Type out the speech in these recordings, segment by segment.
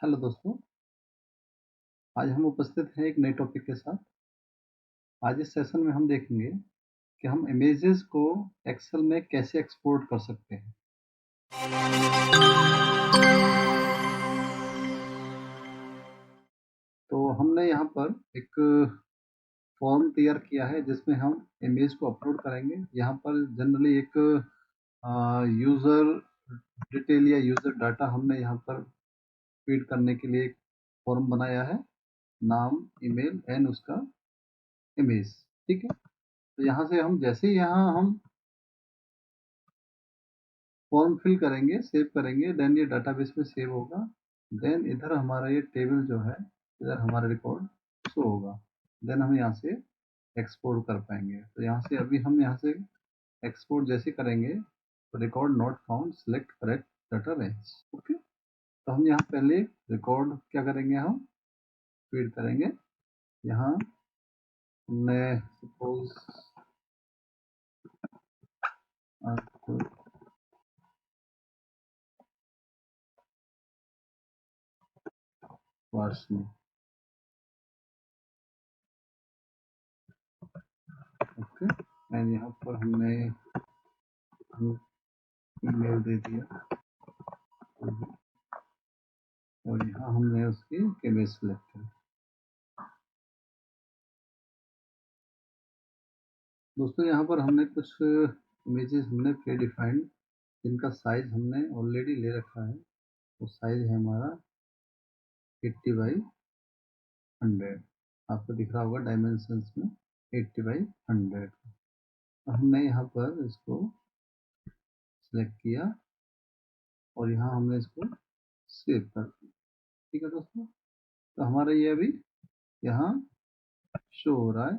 Hello दोस्तों, आज हम उपस्थित हैं एक नए टॉपिक के साथ। आज इस सेशन में हम देखेंगे कि हम इमेजेस को एक्सेल में कैसे एक्सपोर्ट कर सकते हैं। तो हमने यहाँ पर एक फॉर्म तैयार किया है जिसमें हम इमेज को अपलोड करेंगे। यहाँ पर जनरली एक यूज़र डिटेल या यूज़र डाटा हमने यहाँ पर फीड करने के लिए एक फॉर्म बनाया है, नाम, ईमेल एंड उसका इमेज। ठीक है, तो यहाँ से हम जैसे ही यहाँ हम फॉर्म फिल करेंगे, सेव करेंगे, देन ये डाटाबेस में सेव होगा। देन इधर हमारा ये टेबल जो है, इधर हमारा रिकॉर्ड शो होगा। देन हम यहाँ से एक्सपोर्ट कर पाएंगे। तो यहाँ से अभी हम यहाँ से एक्सपोर्ट जैसे करेंगे तो record not found, select correct data range. Okay, तो हम यहाँ पहले रिकॉर्ड क्या करेंगे, हम फीड करेंगे। यहाँ हमने सपोज वाशनी, ओके, एंड यहाँ पर हमने ईमेल दे दिया और यहाँ हमने उसकी इमेज सेलेक्ट की। दोस्तों यहाँ पर हमने कुछ इमेजेस हमने प्री डिफाइंड, जिनका साइज हमने ऑलरेडी ले रखा है। तो साइज है हमारा 80 बाई 100, आपको दिख रहा होगा डायमेंशंस में 80 बाई 100। तो हमने यहाँ पर इसको सिलेक्ट किया और यहाँ हमने इसको सेव कर दिया। ठीक है दोस्तों, तो हमारा ये अभी यहाँ शो हो रहा है।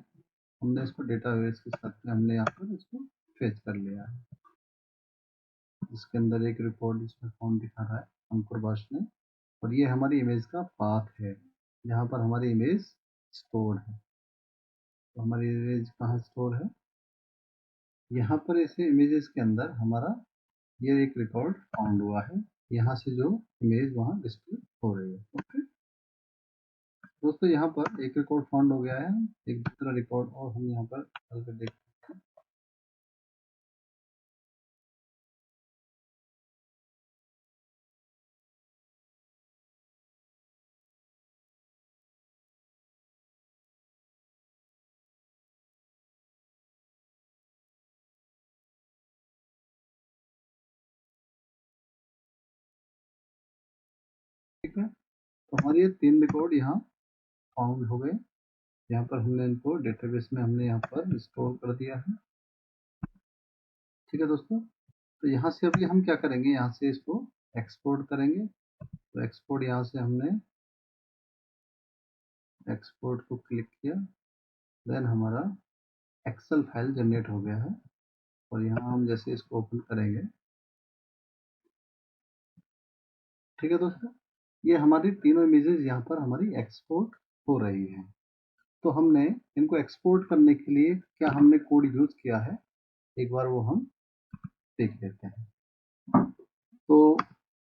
हमने इसको डेटाबेस के साथ में हमने यहाँ पर इसको फेच कर लिया है। इसके अंदर एक रिकॉर्ड इसमें फॉर्म दिखा रहा है अंकुर बाश ने, और ये हमारी इमेज का पाथ है जहाँ पर हमारी इमेज स्टोर है। तो हमारी इमेज कहाँ स्टोर है, यहाँ पर ऐसे इमेजेस के अंदर हमारा ये एक रिकॉर्ड फाउंड हुआ है। यहाँ से जो इमेज वहाँ डिस्प्ले हो रही है। ओके दोस्तों, यहाँ पर एक रिकॉर्ड फाउंड हो गया है। एक दूसरा रिकॉर्ड और हम यहाँ पर चल कर देखते हैं। ठीक है, तो हमारे ये 3 रिकॉर्ड यहाँ फाउंड हो गए। यहाँ पर हमने इनको डेटाबेस में हमने यहाँ पर स्टोर कर दिया है। ठीक है दोस्तों, तो यहाँ से अभी हम क्या करेंगे, यहाँ से इसको एक्सपोर्ट करेंगे। तो एक्सपोर्ट यहाँ से हमने एक्सपोर्ट को क्लिक किया, देन हमारा एक्सेल फाइल जनरेट हो गया है। और यहाँ हम जैसे इसको ओपन करेंगे, ठीक है दोस्तों, ये हमारी तीनों इमेजेस यहाँ पर हमारी एक्सपोर्ट हो रही हैं। तो हमने इनको एक्सपोर्ट करने के लिए क्या हमने कोड यूज किया है, एक बार वो हम देख लेते हैं। तो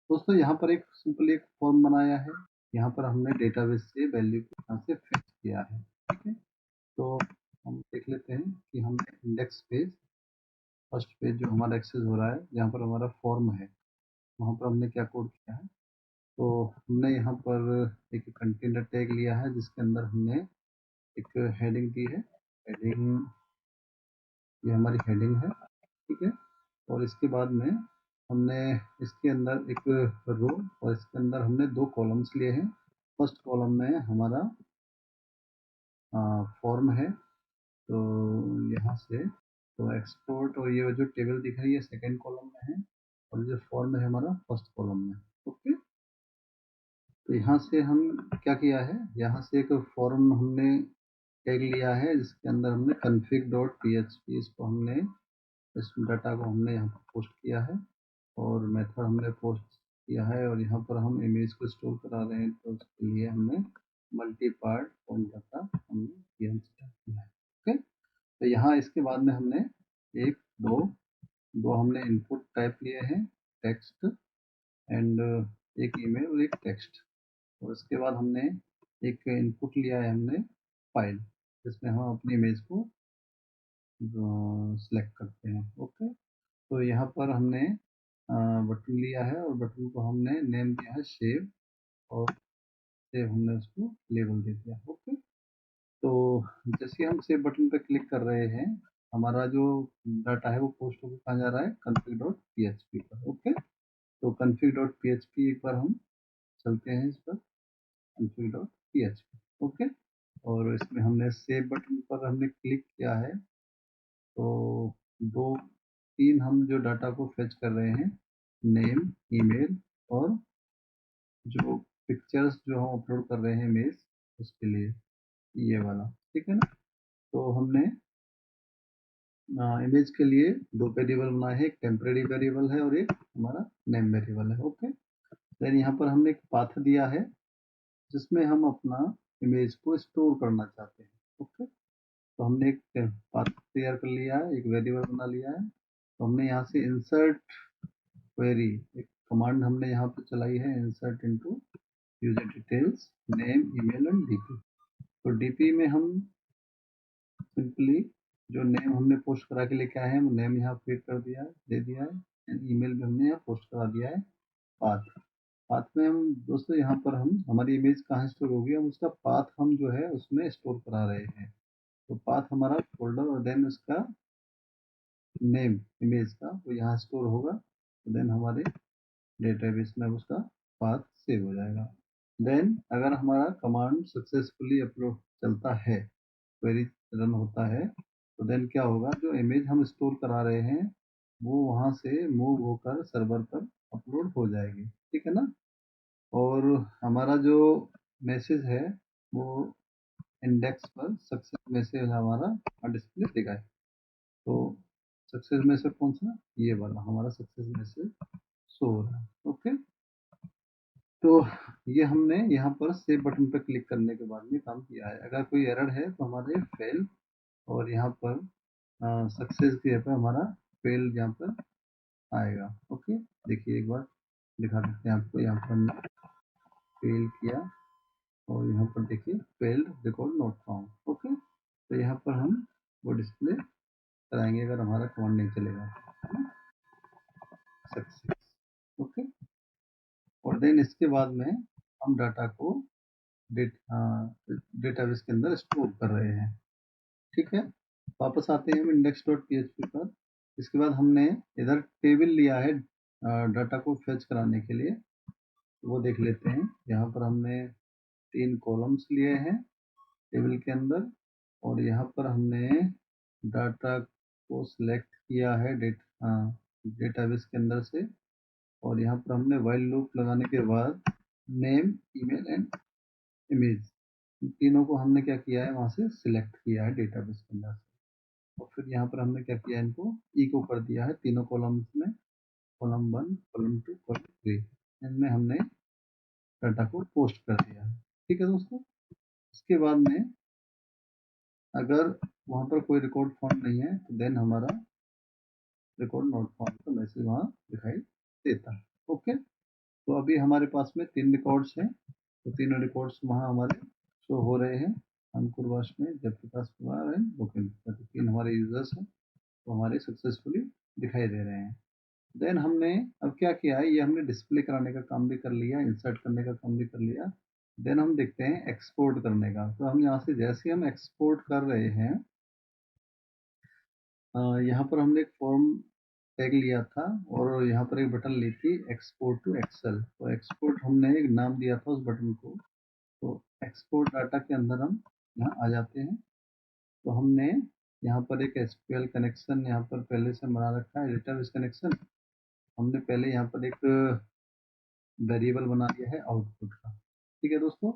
दोस्तों यहाँ पर एक सिंपल एक फॉर्म बनाया है। यहाँ पर हमने डेटाबेस से वैल्यू को यहाँ से फेच किया है। ठीक है, तो हम देख लेते हैं कि हमने इंडेक्स पेज, फर्स्ट पेज जो हमारा एक्सेस हो रहा है, जहाँ पर हमारा फॉर्म है, वहाँ पर हमने क्या कोड किया है। तो हमने यहाँ पर एक कंटेनर टैग लिया है जिसके अंदर हमने एक हेडिंग दी है। हेडिंग, ये हमारी हेडिंग है। ठीक है, और इसके बाद में हमने इसके अंदर एक रो और इसके अंदर हमने 2 कॉलम्स लिए हैं। फर्स्ट कॉलम में हमारा फॉर्म है, तो यहाँ से तो एक्सपोर्ट, और ये जो टेबल दिख रही है सेकेंड कॉलम में है, और जो फॉर्म है हमारा फर्स्ट कॉलम में। ओके, तो यहाँ से हम क्या किया है, यहाँ से एक फॉर्म हमने टैग लिया है जिसके अंदर हमने config.php, इसको हमने इस डाटा को हमने यहाँ पर पोस्ट किया है और मेथड हमने पोस्ट किया है। और यहाँ पर हम इमेज को स्टोर करा रहे हैं, तो उसके लिए हमने मल्टी पार्ट फॉर्म डाटा हमने यहाँ से किया है। ओके, तो यहाँ इसके बाद में हमने एक दो दो हमने इनपुट टाइप लिए हैं, टेक्स्ट एंड एक ईमेल और एक टेक्स्ट। और उसके बाद हमने एक इनपुट लिया है हमने फाइल, जिसमें हम अपनी इमेज को सिलेक्ट करते हैं। ओके, तो यहाँ पर हमने बटन लिया है और बटन को हमने नेम दिया है शेव, और सेव हमने उसको लेबल दे दिया। ओके, तो जैसे हम सेव बटन पर क्लिक कर रहे हैं, हमारा जो डाटा है वो पोस्ट होकर कहाँ जा रहा है, config.php पर। ओके, तो config.php एक बार हम चलते हैं इस पर, config.php। ओके, और इसमें हमने सेव बटन पर हमने क्लिक किया है, तो दो तीन हम जो डाटा को फेच कर रहे हैं, नेम, ईमेल और जो पिक्चर्स जो हम अपलोड कर रहे हैं इमेज, उसके लिए ये वाला, ठीक है ना। तो हमने इमेज के लिए दो वेरिएबल बनाए हैं, एक टेम्परेरी वेरिएबल है और एक हमारा नेम वेरिएबल है। ओके, देन यहाँ पर हमने एक पाथ दिया है जिसमें हम अपना इमेज को स्टोर करना चाहते हैं। ओके, तो हमने एक पाथ तैयार कर लिया है, एक वेरिएबल बना लिया है। तो हमने यहाँ से इंसर्ट क्वेरी एक कमांड हमने यहाँ पे चलाई है, insert into user details name email and DP. तो डीपी में हम सिंपली जो नेम हमने पोस्ट करा के लेके आए हैं वो नेम यहाँ फीड कर दिया है, दे दिया है, एंड ईमेल भी हमने यहाँ पोस्ट करा दिया है। पाथ, पाथ में हम दोस्तों यहाँ पर हम हमारी इमेज कहाँ स्टोर होगी, हम उसका पाथ हम जो है उसमें स्टोर करा रहे हैं। तो पाथ हमारा फोल्डर और देन उसका नेम इमेज का वो यहाँ स्टोर होगा, तो देन हमारे डेटाबेस में उसका पाथ सेव हो जाएगा। देन अगर हमारा कमांड सक्सेसफुली अपलोड चलता है, क्वेरी रन होता है, तो देन क्या होगा, जो इमेज हम स्टोर करा रहे हैं वो वहाँ से मूव होकर सर्वर पर अपलोड हो जाएगी, ठीक है ना। और हमारा जो मैसेज है वो इंडेक्स पर सक्सेस मैसेज हमारा डिस्प्ले देगा। तो सक्सेस मैसेज कौन सा, ये वाला हमारा सक्सेस मैसेज शो हो रहा है। ओके, तो ये हमने यहाँ पर सेव बटन पर क्लिक करने के बाद में काम किया है। अगर कोई एरर है तो हमारे फेल, और यहाँ पर सक्सेस के यहाँ पर हमारा फेल यहाँ पर आएगा। ओके, देखिए एक बार दिखा देते हैं आपको, यहाँ पर हमने फेल किया और यहाँ पर देखिए failed record not found. Okay, तो यहाँ पर हम वो डिस्प्ले कराएंगे अगर हमारा कमांड नहीं चलेगा, सक्सेस। ओके, और देन इसके बाद में हम डाटा को डेटाबेस के अंदर स्टोर कर रहे हैं। ठीक है, वापस आते हैं हम index.php पर। इसके बाद हमने इधर टेबल लिया है डाटा को फेच कराने के लिए, वो देख लेते हैं। यहाँ पर हमने 3 कॉलम्स लिए हैं टेबल के अंदर, और यहाँ पर हमने डाटा को सिलेक्ट किया है डेटाबेस के अंदर से, और यहाँ पर हमने व्हाइल लूप लगाने के बाद नेम, ईमेल एंड इमेज, तीनों को हमने क्या किया है, वहाँ से सिलेक्ट किया है डेटाबेस के अंदर से। और फिर यहाँ पर हमने क्या किया, इनको इको कर दिया है तीनों कॉलम्स में, कॉलम 1, कॉलम 2, कॉलम 3, इनमें हमने डाटा को पोस्ट कर दिया है। ठीक है दोस्तों, इसके बाद में अगर वहाँ पर कोई रिकॉर्ड फाउंड नहीं है तो देन हमारा रिकॉर्ड नॉट फाउंड का मैसेज वहाँ दिखाई देता है। ओके, तो अभी हमारे पास में 3 रिकॉर्ड्स हैं, तो तीनों रिकॉर्ड्स वहाँ हमारे शो हो रहे हैं, अंकुर वार्ष्णेय, जयप्रकाश कुमार एंड भूपेंद्र, तो 3 हमारे यूजर्स हैं, तो हमारे सक्सेसफुली दिखाई दे रहे हैं। देन हमने अब क्या किया है, ये हमने डिस्प्ले कराने का काम भी कर लिया, इंसर्ट करने का काम भी कर लिया। देन हम देखते हैं एक्सपोर्ट करने का। तो हम यहाँ से जैसे हम एक्सपोर्ट कर रहे हैं, यहाँ पर हमने एक फॉर्म टैग लिया था और यहाँ पर एक बटन ली थी एक्सपोर्ट टू एक्सेल। तो एक्सपोर्ट हमने एक नाम दिया था उस बटन को। तो एक्सपोर्ट डाटा के अंदर हम यहाँ आ जाते हैं। तो हमने यहाँ पर एक एसक्यूएल कनेक्शन यहाँ पर पहले से बना रखा है, डेटाबेस कनेक्शन। हमने पहले यहाँ पर एक वेरिएबल बना दिया है आउटपुट का। ठीक है दोस्तों,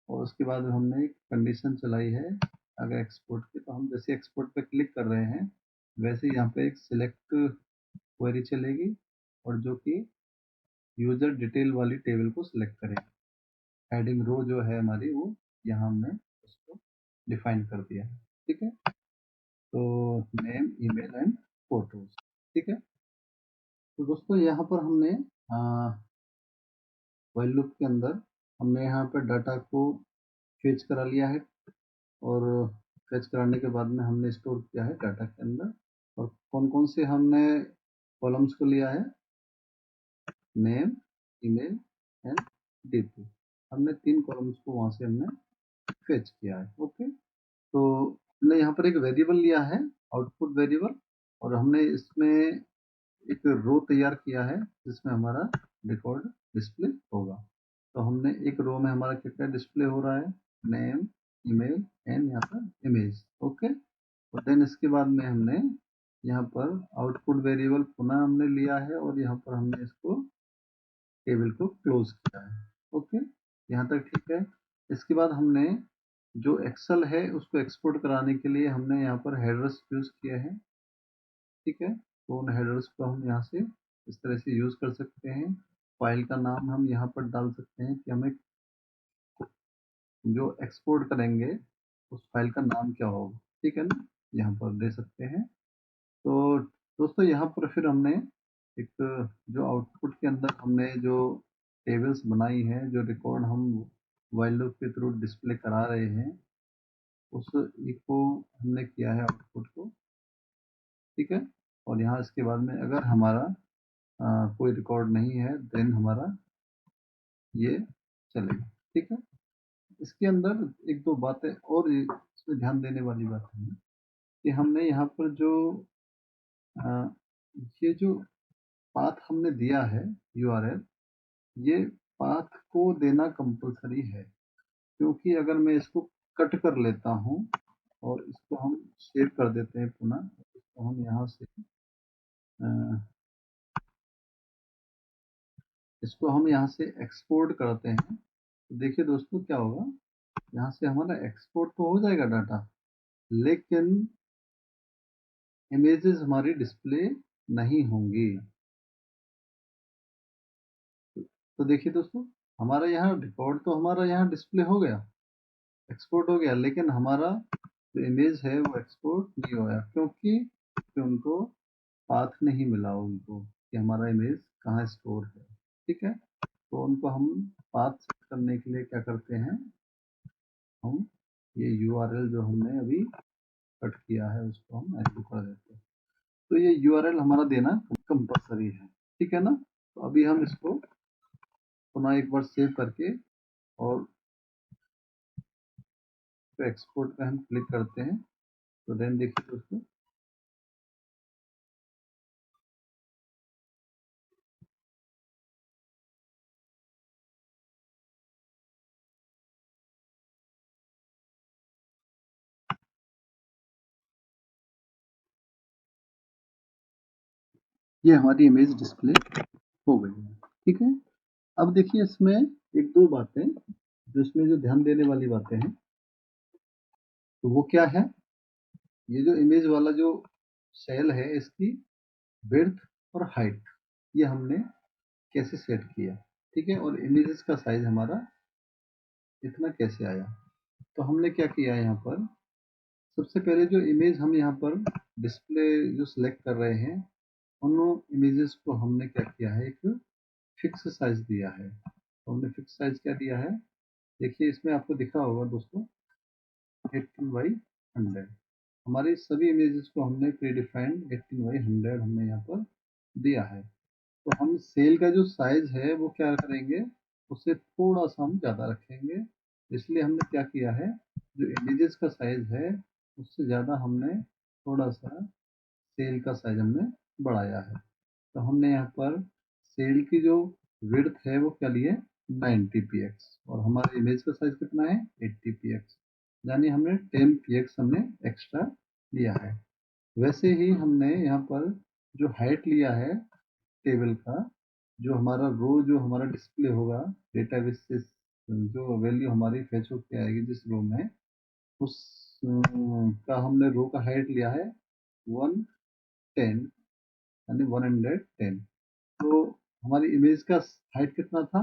और उसके बाद हमने एक कंडीशन चलाई है अगर एक्सपोर्ट की, तो हम जैसे एक्सपोर्ट पे क्लिक कर रहे हैं वैसे यहाँ पे एक सिलेक्ट क्वेरी चलेगी, और जो कि यूजर डिटेल वाली टेबल को सिलेक्ट करेगी। हेडिंग रो जो है हमारी वो यहाँ हमने उसको डिफाइन कर दिया है। ठीक है, तो नेम, ईमेल एंड फोटोज। ठीक है, तो दोस्तों यहाँ पर हमने व्हाइल लूप के अंदर हमने यहाँ पर डाटा को फेच करा लिया है और फेच कराने के बाद में हमने स्टोर किया है डाटा के अंदर। और कौन कौन से हमने कॉलम्स को लिया है, नेम, ईमेल एंड डीपी। हमने 3 कॉलम्स को वहाँ से हमने फेच किया है। ओके, तो हमने यहाँ पर एक वेरिएबल लिया है, आउटपुट वेरिएबल, और हमने इसमें एक रो तैयार किया है जिसमें हमारा रिकॉर्ड डिस्प्ले होगा। तो हमने एक रो में हमारा क्या क्या डिस्प्ले हो रहा है, नेम, ईमेल एंड यहाँ पर इमेज। ओके, और देन इसके बाद में हमने यहाँ पर आउटपुट वेरिएबल पुनः हमने लिया है और यहाँ पर हमने इसको टेबल को क्लोज किया है। ओके, यहाँ तक ठीक है। इसके बाद हमने जो एक्सेल है उसको एक्सपोर्ट कराने के लिए हमने यहाँ पर हेडर्स यूज किए हैं। ठीक है, तो उन हेडर्स को हम यहाँ से इस तरह से यूज कर सकते हैं। फाइल का नाम हम यहाँ पर डाल सकते हैं कि हमें जो एक्सपोर्ट करेंगे उस फाइल का नाम क्या होगा। ठीक है ना, यहाँ पर दे सकते हैं। तो दोस्तों यहाँ पर फिर हमने एक जो आउटपुट के अंदर हमने जो टेबल्स बनाई हैं, जो रिकॉर्ड हम व्हाइल लूप के थ्रू डिस्प्ले करा रहे हैं, उस को हमने किया है आउटपुट को। ठीक है, और यहाँ इसके बाद में अगर हमारा कोई रिकॉर्ड नहीं है देन हमारा ये चलेगा। ठीक है, इसके अंदर एक दो बातें और इसमें ध्यान देने वाली बात है कि हमने यहाँ पर जो ये जो पाथ हमने दिया है यूआरएल, ये पाथ को देना कंपलसरी है, क्योंकि अगर मैं इसको कट कर लेता हूँ और इसको हम सेव कर देते हैं पुनः, इसको हम यहाँ से एक्सपोर्ट करते हैं, तो देखिए दोस्तों क्या होगा, यहाँ से हमारा एक्सपोर्ट तो हो जाएगा डाटा, लेकिन इमेजेस हमारी डिस्प्ले नहीं होंगी। तो देखिए दोस्तों, हमारा यहाँ रिकॉर्ड तो हमारा यहाँ डिस्प्ले हो गया, एक्सपोर्ट हो गया, लेकिन हमारा जो इमेज है वो एक्सपोर्ट नहीं होया, क्योंकि उनको पाथ नहीं मिला उनको कि हमारा इमेज कहाँ स्टोर है। ठीक है, तो उनको हम पाथ सेट करने के लिए क्या करते हैं, हम ये यूआरएल जो हमने अभी कट किया है उसको हम एंटर कर देते हैं। तो ये यूआरएल हमारा देना कंपलसरी है। ठीक है ना, तो अभी हम इसको पुनः एक बार सेव करके और एक्सपोर्ट पे हम क्लिक करते हैं, तो देन देखिए दोस्तों, ये हमारी इमेज डिस्प्ले हो गई है। ठीक है, अब देखिए इसमें एक दो बातें जो इसमें जो ध्यान देने वाली बातें हैं, तो वो क्या है, ये जो इमेज वाला जो सेल है इसकी विड्थ और हाइट ये हमने कैसे सेट किया। ठीक है, और इमेजेस का साइज हमारा इतना कैसे आया। तो हमने क्या किया यहाँ पर, सबसे पहले जो इमेज हम यहाँ पर डिस्प्ले जो सिलेक्ट कर रहे हैं, उन इमेजेस को हमने क्या किया है, एक फिक्स साइज दिया है। तो हमने फिक्स साइज क्या दिया है, देखिए इसमें आपको दिख रहा होगा दोस्तों, 18x100। हमारे सभी इमेजेस को हमने प्री डिफाइंड 18x100 हमने यहाँ पर दिया है। तो हम सेल का जो साइज है वो क्या करेंगे, उससे थोड़ा सा हम ज़्यादा रखेंगे। इसलिए हमने क्या किया है, जो इमेजेस का साइज है उससे ज़्यादा हमने थोड़ा सा सेल का साइज हमने बढ़ाया है। तो हमने यहाँ पर सेल की जो विड्थ है वो क्या लिए, 90px, और हमारे इमेज का साइज कितना है, 80px, यानी हमने 10px हमने एक्स्ट्रा लिया है। वैसे ही हमने यहाँ पर जो हाइट लिया है टेबल का, जो हमारा रो जो हमारा डिस्प्ले होगा डेटाबेस से जो वैल्यू हमारी फेच होके आएगी जिस रो में, उस का हमने रो का हाइट लिया है 110, यानी 110। तो हमारी इमेज का हाइट कितना था,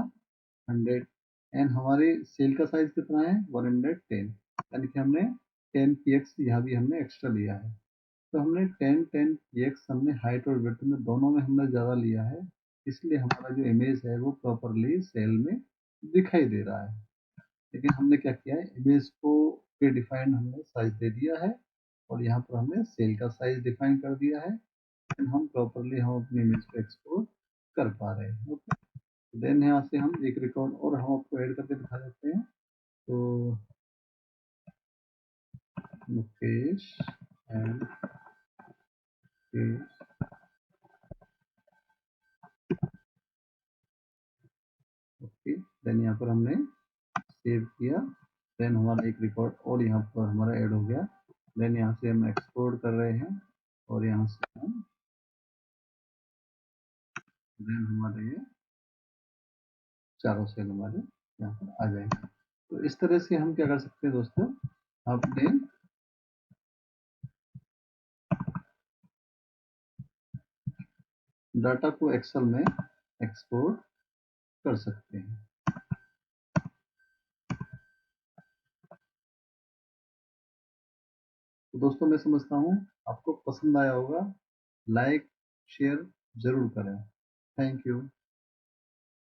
100, एंड हमारे सेल का साइज कितना है, 110, यानी कि हमने 10px यहाँ भी हमने एक्स्ट्रा लिया है। तो हमने 10px हमने हाइट और विड्थ में दोनों में हमने ज़्यादा लिया है, इसलिए हमारा जो इमेज है वो प्रॉपरली सेल में दिखाई दे रहा है। लेकिन हमने क्या किया है, इमेज को प्री डिफाइंड हमने साइज दे दिया है और यहाँ पर हमने सेल का साइज डिफाइन कर दिया है। हम प्रॉपरली हम अपनी इमेज को एक्सपोर्ट कर पा रहे हैं। ओके, देन यहाँ से हम एक रिकॉर्ड और हम आपको ऐड करके दिखा देते हैं। तो मुकेश एंड ओके, देन यहाँ पर हमने सेव किया। देन हमारा एक रिकॉर्ड और यहाँ पर हमारा ऐड हो गया। देन यहाँ से हम एक्सपोर्ट कर रहे हैं और यहाँ से हम देन हमारे ये चारों सेल हमारे यहाँ पर आ जाएंगे। तो इस तरह से हम क्या कर सकते हैं दोस्तों, अपने डाटा को एक्सेल में एक्सपोर्ट कर सकते हैं। तो दोस्तों मैं समझता हूँ आपको पसंद आया होगा। लाइक शेयर जरूर करें। Thank you.